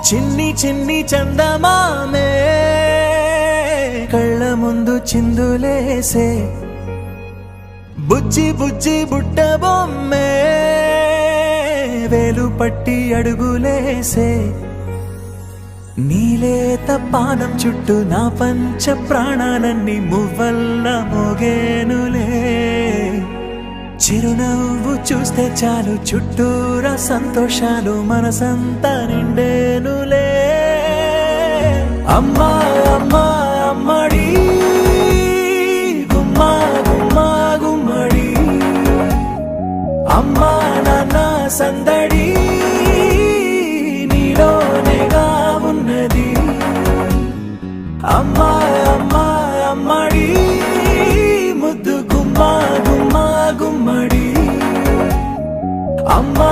చిన్ని చిన్ని చందమామే కళ్ళ ముందు చిందులేసే బుజ్జి బుజ్జి బుట్ట బొమ్మే వేలు పట్టి అడుగులేసే నీలేత పానం చుట్టూ నా పంచ ప్రాణాలన్నీ మువ్వల్ల మోగేనులే చిరునవ్వు చూస్తే చాలు చుట్టూరా సంతోషాలు మనసంతా నిండేనులే అమ్మా అమ్మా అమ్మడి గుమ్మా గుమ్మా గుమ్మడి అమ్మా నాన్న సందడి నీలోనేగా ఉన్నది అమ్మా అమ్మా అమ్మడి ముద్దు గుమ్మా గుమ్మా గుమ్మడి అమ్మా